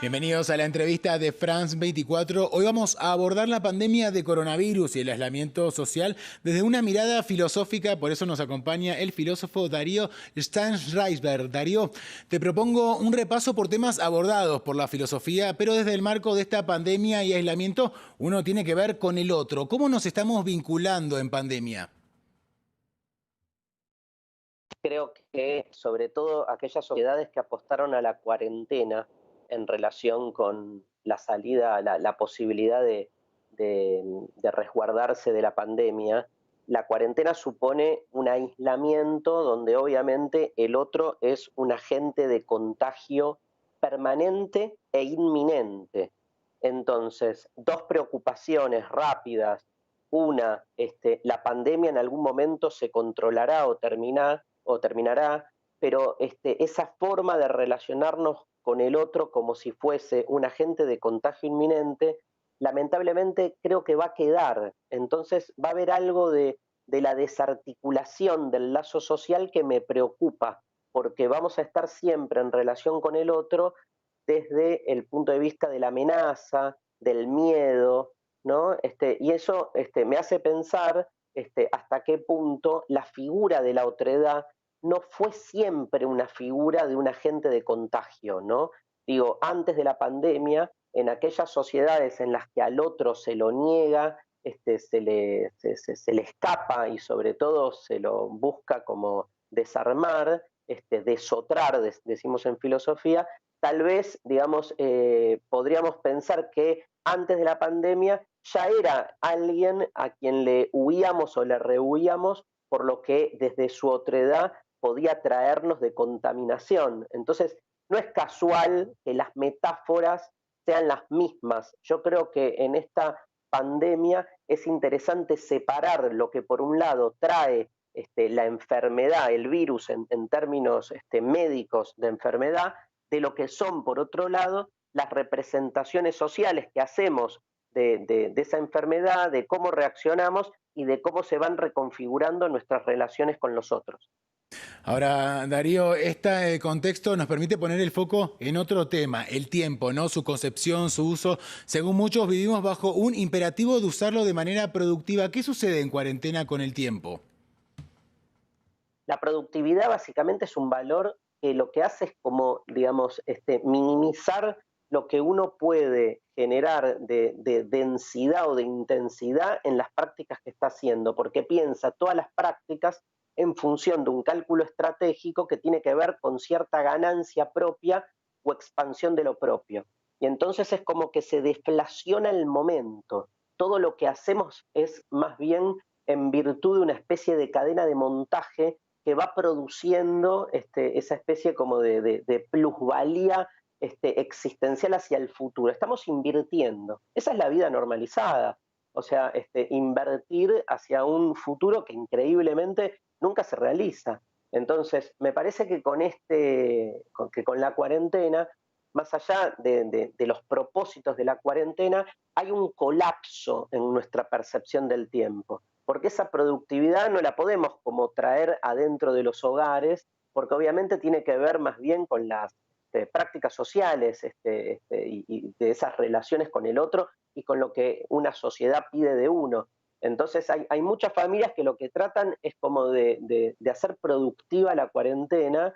Bienvenidos a la entrevista de France 24. Hoy vamos a abordar la pandemia de coronavirus y el aislamiento social desde una mirada filosófica. Por eso nos acompaña el filósofo Darío Stanraiver. Darío, te propongo un repaso por temas abordados por la filosofía, pero desde el marco de esta pandemia y aislamiento, uno tiene que ver con el otro. ¿Cómo nos estamos vinculando en pandemia? Creo que sobre todo aquellas sociedades que apostaron a la cuarentena en relación con la salida, la posibilidad de resguardarse de la pandemia, la cuarentena supone un aislamiento donde obviamente el otro es un agente de contagio permanente e inminente. Entonces, dos preocupaciones rápidas. Una, la pandemia en algún momento se controlará o terminará, pero esa forma de relacionarnos con el otro como si fuese un agente de contagio inminente, lamentablemente creo que va a quedar. Entonces va a haber algo de la desarticulación del lazo social que me preocupa, porque vamos a estar siempre en relación con el otro desde el punto de vista de la amenaza, del miedo, ¿no? Y eso me hace pensar hasta qué punto la figura de la otredad no fue siempre una figura de un agente de contagio, ¿no? Digo, antes de la pandemia, en aquellas sociedades en las que al otro se lo niega, se le escapa y sobre todo se lo busca como desarmar, desotrar, decimos en filosofía, tal vez, digamos, podríamos pensar que antes de la pandemia ya era alguien a quien le huíamos o le rehuíamos por lo que desde su otredad podía traernos de contaminación. Entonces, no es casual que las metáforas sean las mismas. Yo creo que en esta pandemia es interesante separar lo que por un lado trae la enfermedad, el virus en términos médicos de enfermedad, de lo que son por otro lado las representaciones sociales que hacemos de esa enfermedad, de cómo reaccionamos y de cómo se van reconfigurando nuestras relaciones con los otros. Ahora, Darío, este contexto nos permite poner el foco en otro tema, el tiempo, ¿no? Su concepción, su uso. Según muchos, vivimos bajo un imperativo de usarlo de manera productiva. ¿Qué sucede en cuarentena con el tiempo? La productividad básicamente es un valor que lo que hace es como, digamos, minimizar lo que uno puede generar de densidad o de intensidad en las prácticas que está haciendo, porque piensa todas las prácticas en función de un cálculo estratégico que tiene que ver con cierta ganancia propia o expansión de lo propio. Y entonces es como que se deflaciona el momento. Todo lo que hacemos es más bien en virtud de una especie de cadena de montaje que va produciendo esa especie como de plusvalía existencial hacia el futuro. Estamos invirtiendo. Esa es la vida normalizada. O sea, invertir hacia un futuro que increíblemente nunca se realiza. Entonces, me parece que con la cuarentena, más allá de los propósitos de la cuarentena, hay un colapso en nuestra percepción del tiempo, porque esa productividad no la podemos como traer adentro de los hogares, porque obviamente tiene que ver más bien con las prácticas sociales y de esas relaciones con el otro y con lo que una sociedad pide de uno. Entonces hay muchas familias que lo que tratan es como de hacer productiva la cuarentena,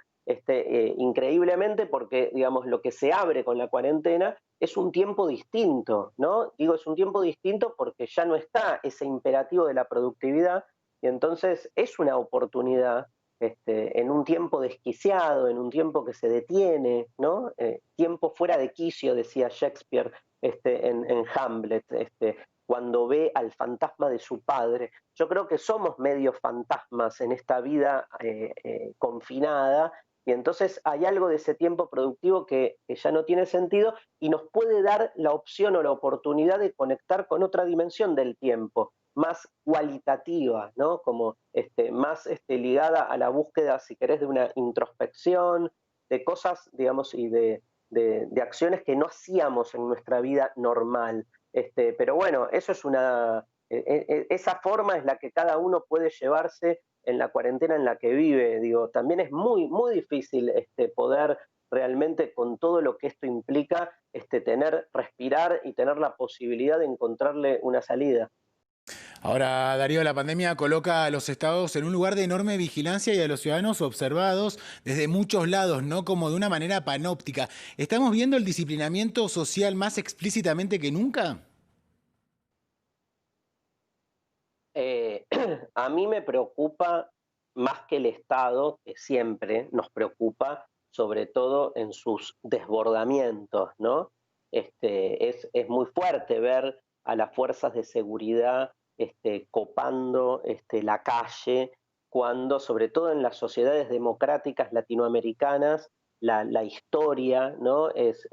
increíblemente porque, digamos, lo que se abre con la cuarentena es un tiempo distinto, ¿no? Digo, es un tiempo distinto porque ya no está ese imperativo de la productividad y entonces es una oportunidad en un tiempo desquiciado, en un tiempo que se detiene, ¿no? Tiempo fuera de quicio, decía Shakespeare en Hamlet, cuando ve al fantasma de su padre. Yo creo que somos medios fantasmas en esta vida confinada y entonces hay algo de ese tiempo productivo que ya no tiene sentido y nos puede dar la opción o la oportunidad de conectar con otra dimensión del tiempo, más cualitativa, ¿no? Como más ligada a la búsqueda, si querés, de una introspección, de cosas, digamos, y de acciones que no hacíamos en nuestra vida normal. Pero bueno, eso es esa forma es la que cada uno puede llevarse en la cuarentena en la que vive. Digo, también es muy, muy difícil poder realmente con todo lo que esto implica, respirar y tener la posibilidad de encontrarle una salida. Ahora, Darío, la pandemia coloca a los estados en un lugar de enorme vigilancia y a los ciudadanos observados desde muchos lados, ¿no? Como de una manera panóptica. ¿Estamos viendo el disciplinamiento social más explícitamente que nunca? Eh, a mí me preocupa más que el Estado, que siempre nos preocupa, sobre todo en sus desbordamientos, ¿no? Es muy fuerte ver a las fuerzas de seguridad copando la calle, cuando, sobre todo en las sociedades democráticas latinoamericanas, la historia, ¿no? Es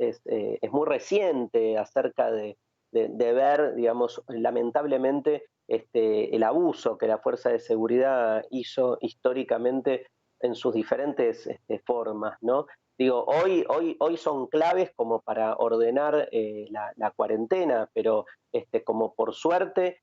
muy reciente acerca de ver, digamos, lamentablemente el abuso que la fuerza de seguridad hizo históricamente en sus diferentes formas, ¿no? Digo, hoy son claves como para ordenar la cuarentena, pero como por suerte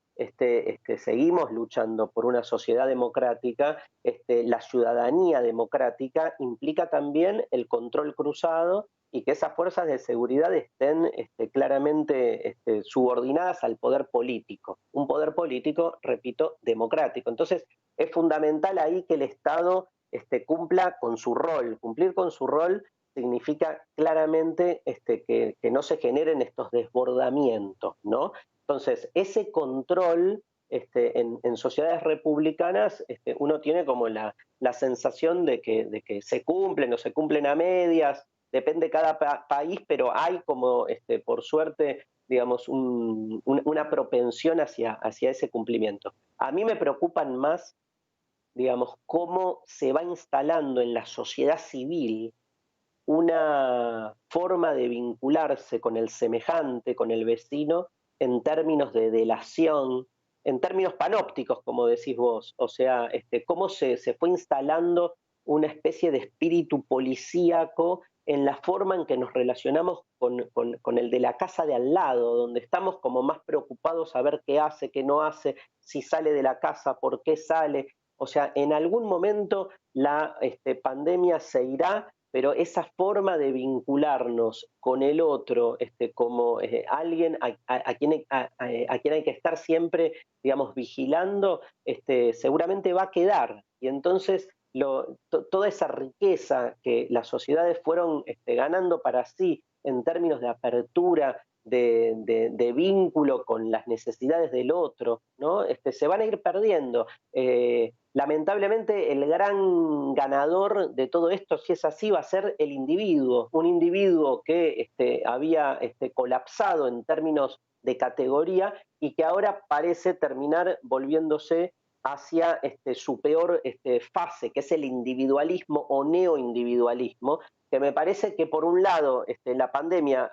seguimos luchando por una sociedad democrática, la ciudadanía democrática implica también el control cruzado y que esas fuerzas de seguridad estén claramente subordinadas al poder político. Un poder político, repito, democrático. Entonces, es fundamental ahí que el Estado cumpla con su rol. Cumplir con su rol significa claramente que no se generen estos desbordamientos, ¿no? Entonces, ese control en sociedades republicanas, uno tiene como la sensación de que se cumplen o se cumplen a medias, depende de cada país, pero hay como, por suerte, digamos, una propensión hacia ese cumplimiento. A mí me preocupan más, digamos, cómo se va instalando en la sociedad civil una forma de vincularse con el semejante, con el vecino, en términos de delación, en términos panópticos, como decís vos, o sea, cómo se fue instalando una especie de espíritu policíaco en la forma en que nos relacionamos con el de la casa de al lado, donde estamos como más preocupados a ver qué hace, qué no hace, si sale de la casa, por qué sale. O sea, en algún momento la pandemia se irá, pero esa forma de vincularnos con el otro como alguien a quien hay que estar siempre, digamos, vigilando, seguramente va a quedar. Y entonces toda esa riqueza que las sociedades fueron ganando para sí en términos de apertura, de vínculo con las necesidades del otro, ¿no? Se van a ir perdiendo. Lamentablemente el gran ganador de todo esto, si es así, va a ser el individuo, un individuo que había colapsado en términos de categoría y que ahora parece terminar volviéndose hacia su peor fase, que es el individualismo o neoindividualismo, que me parece que por un lado la pandemia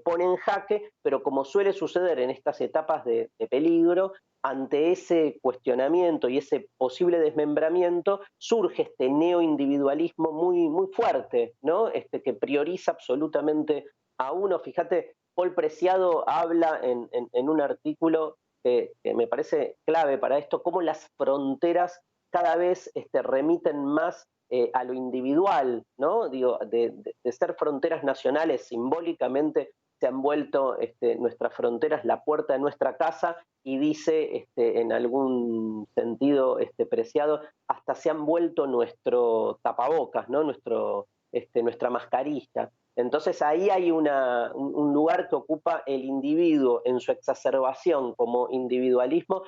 pone en jaque, pero como suele suceder en estas etapas de peligro, ante ese cuestionamiento y ese posible desmembramiento, surge este neoindividualismo muy, muy fuerte, ¿no? Que prioriza absolutamente a uno. Fíjate, Paul Preciado habla en un artículo que me parece clave para esto, cómo las fronteras cada vez remiten más a lo individual, ¿no? Digo, de ser fronteras nacionales simbólicamente se han vuelto nuestras fronteras la puerta de nuestra casa y dice en algún sentido Preciado, hasta se han vuelto nuestro tapabocas, ¿no? Nuestra mascarilla. Entonces ahí hay un lugar que ocupa el individuo en su exacerbación como individualismo,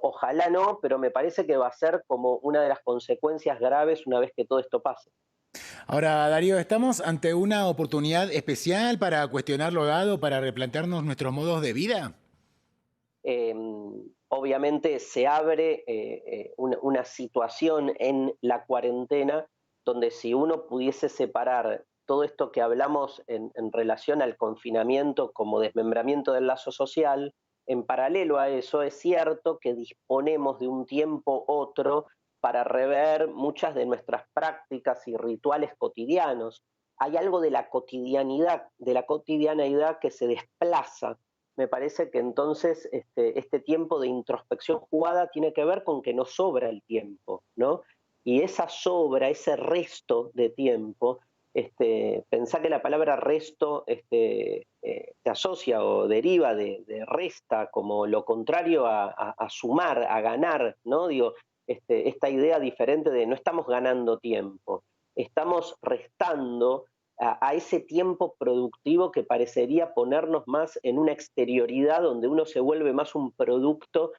ojalá no, pero me parece que va a ser como una de las consecuencias graves una vez que todo esto pase. Ahora, Darío, ¿estamos ante una oportunidad especial para cuestionar lo dado, para replantearnos nuestros modos de vida? Eh, Obviamente se abre una situación en la cuarentena donde si uno pudiese separar todo esto que hablamos en relación al confinamiento como desmembramiento del lazo social, en paralelo a eso es cierto que disponemos de un tiempo otro para rever muchas de nuestras prácticas y rituales cotidianos. Hay algo de la cotidianidad que se desplaza. Me parece que entonces este tiempo de introspección jugada tiene que ver con que nos sobra el tiempo, ¿no? Y esa sobra, ese resto de tiempo, Pensá que la palabra resto se asocia o deriva de resta como lo contrario a sumar, a ganar, ¿no? Digo, esta idea diferente de no estamos ganando tiempo, estamos restando a ese tiempo productivo que parecería ponernos más en una exterioridad donde uno se vuelve más un producto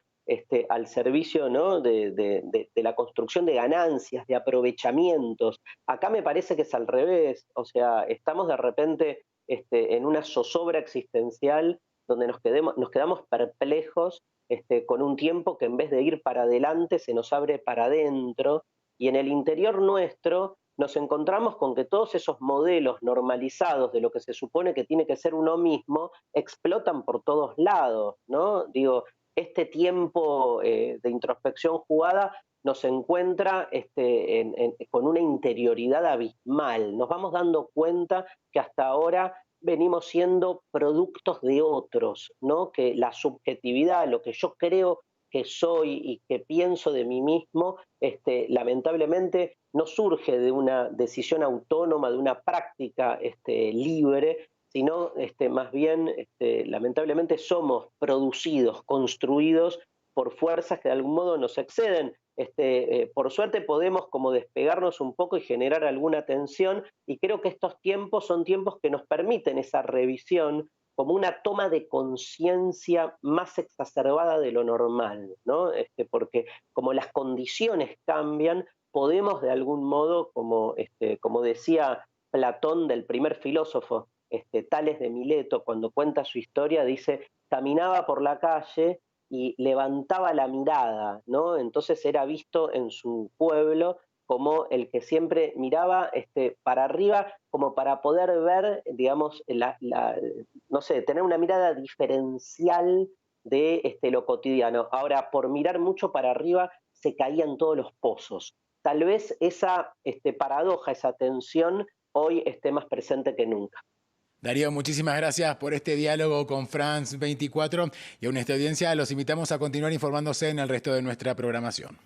al servicio, ¿no? de la construcción de ganancias, de aprovechamientos. Acá me parece que es al revés, o sea, estamos de repente en una zozobra existencial donde nos quedamos perplejos con un tiempo que en vez de ir para adelante se nos abre para adentro, y en el interior nuestro nos encontramos con que todos esos modelos normalizados de lo que se supone que tiene que ser uno mismo explotan por todos lados, ¿no? Digo, este tiempo de introspección jugada nos encuentra con una interioridad abismal. Nos vamos dando cuenta que hasta ahora venimos siendo productos de otros, ¿no? Que la subjetividad, lo que yo creo que soy y que pienso de mí mismo, lamentablemente no surge de una decisión autónoma, de una práctica libre, sino más bien, lamentablemente, somos producidos, construidos por fuerzas que de algún modo nos exceden. Por suerte podemos como despegarnos un poco y generar alguna tensión, y creo que estos tiempos son tiempos que nos permiten esa revisión como una toma de conciencia más exacerbada de lo normal, ¿no? Porque como las condiciones cambian, podemos de algún modo, como decía Platón, del primer filósofo, Tales de Mileto, cuando cuenta su historia, dice, caminaba por la calle y levantaba la mirada, ¿no? Entonces era visto en su pueblo como el que siempre miraba para arriba, como para poder ver, digamos, no sé, tener una mirada diferencial de lo cotidiano. Ahora, por mirar mucho para arriba, se caían todos los pozos. Tal vez esa paradoja, esa tensión, hoy esté más presente que nunca. Darío, muchísimas gracias por este diálogo con France 24 y a nuestra audiencia los invitamos a continuar informándose en el resto de nuestra programación.